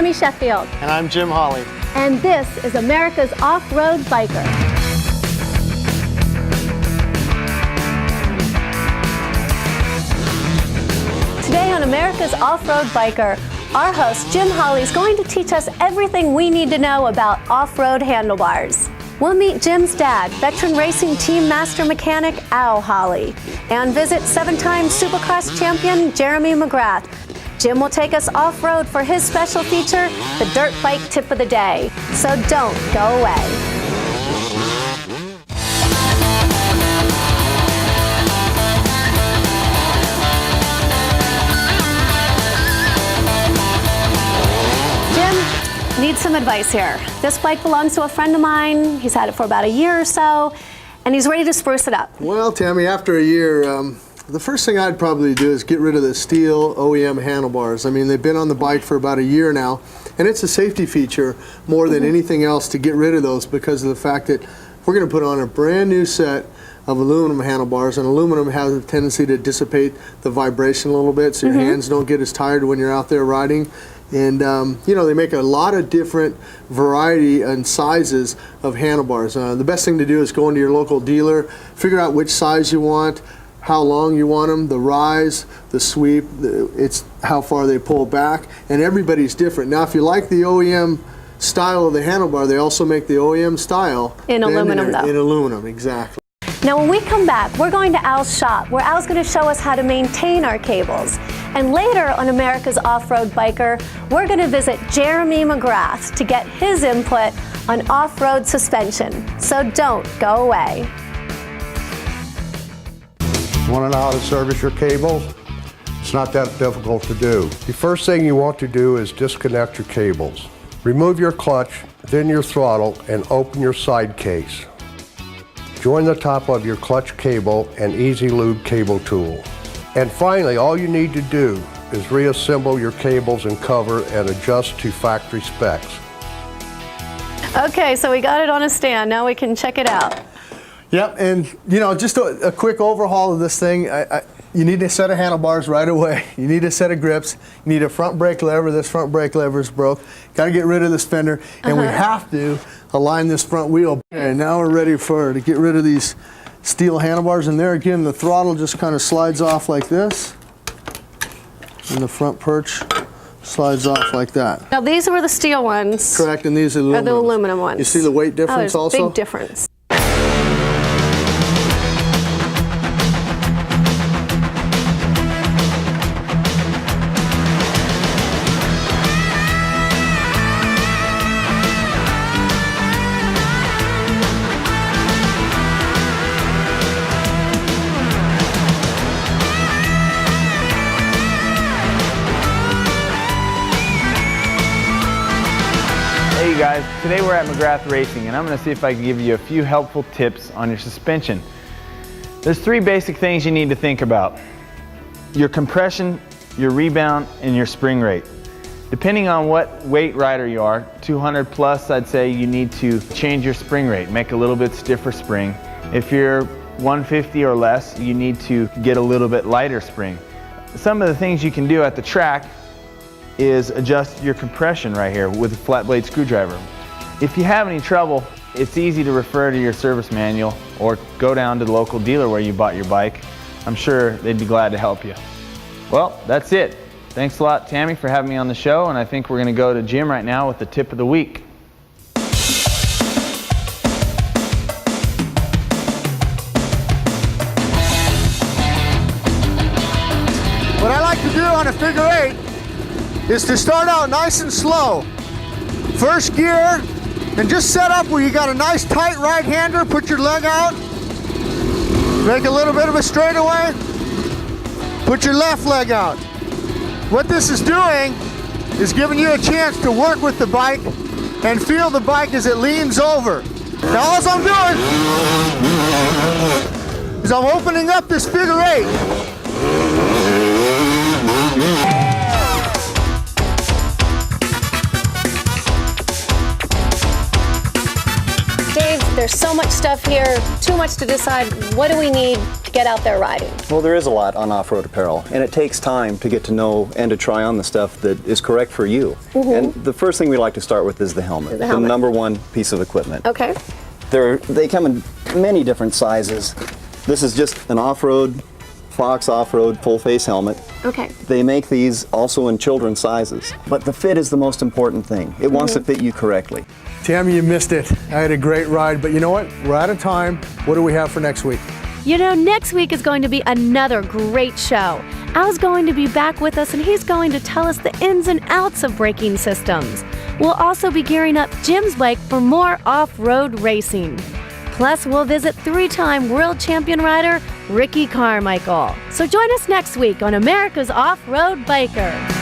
Tamie Sheffield. And I'm Jim Holley. And this is America's Off-Road Biker. Today on America's Off-Road Biker, our host Jim Holley is going to teach us everything we need to know about off-road handlebars. We'll meet Jim's dad, veteran racing team master mechanic Al Holley, and visit 7-time Supercross champion Jeremy McGrath. Jim will take us off-road for his special feature, the Dirt Bike Tip of the Day. So don't go away. Need some advice here. This bike belongs to a friend of mine. He's had it for about a year or so, and he's ready to spruce it up. Well, Tamie, after a year, the first thing I'd probably do is get rid of the steel OEM handlebars. I mean, they've been on the bike for about a year now, and it's a safety feature more than anything else to get rid of those because of the fact that we're going to put on a brand new set of aluminum handlebars, and aluminum has a tendency to dissipate the vibration a little bit so your hands don't get as tired when you're out there riding. And you know, they make a lot of different variety and sizes of handlebars. The best thing to do is go into your local dealer, figure out which size you want, how long you want them, the rise, the sweep, it's how far they pull back, and everybody's different. Now, if you like the OEM style of the handlebar, they also make the OEM style in aluminum, though. In aluminum, exactly. Now, when we come back, we're going to Al's shop, where Al's going to show us how to maintain our cables. And later on America's Off-Road Biker, we're going to visit Jeremy McGrath to get his input on off-road suspension. So don't go away. You want to know how to service your cables? It's not that difficult to do. The first thing you want to do is disconnect your cables. Remove your clutch, then your throttle, and open your side case. Join the top of your clutch cable and Easy Lube cable tool. And finally, all you need to do is reassemble your cables and cover and adjust to factory specs. Okay, so we got it on a stand. Now we can check it out. Yep, and you know, just a quick overhaul of this thing. You need a set of handlebars right away. You need a set of grips. You need a front brake lever. This front brake lever is broke. Got to get rid of this fender, and we have to align this front wheel. And now we're ready to get rid of these steel handlebars. And there again, the throttle just kind of slides off like this, and the front perch slides off like that. Now these were the steel ones. Correct, and these are the aluminum ones. You see the weight difference there's also? Big difference. Hey guys, today we're at McGrath Racing and I'm going to see if I can give you a few helpful tips on your suspension. There's 3 basic things you need to think about: your compression, your rebound, and your spring rate. Depending on what weight rider you are, 200 plus, I'd say you need to change your spring rate, make a little bit stiffer spring. If you're 150 or less, you need to get a little bit lighter spring. Some of the things you can do at the track is adjust your compression right here with a flat blade screwdriver. If you have any trouble, it's easy to refer to your service manual or go down to the local dealer where you bought your bike. I'm sure they'd be glad to help you. Well, that's it. Thanks a lot, Tamie, for having me on the show, and I think we're going to go to Jim right now with the tip of the week. What I like to do on a figure 8 is to start out nice and slow. First gear, and just set up where you got a nice tight right hander, put your leg out, make a little bit of a straightaway, put your left leg out. What this is doing is giving you a chance to work with the bike and feel the bike as it leans over. Now all I'm doing is I'm opening up this figure 8. Dave, there's so much stuff here, too much to decide. What do we need get out there riding? Well, there is a lot on off-road apparel, and it takes time to get to know and to try on the stuff that is correct for you. And the first thing we like to start with is the helmet, the number one piece of equipment. Okay. They come in many different sizes. This is just an off-road, Fox off-road full-face helmet. Okay. They make these also in children's sizes, but the fit is the most important thing. It wants to fit you correctly. Tamie, you missed it. I had a great ride, but you know what? We're out of time. What do we have for next week? You know, next week is going to be another great show. Al's going to be back with us, and he's going to tell us the ins and outs of braking systems. We'll also be gearing up Jim's bike for more off-road racing. Plus, we'll visit 3-time world champion rider Ricky Carmichael. So join us next week on America's Off-Road Biker.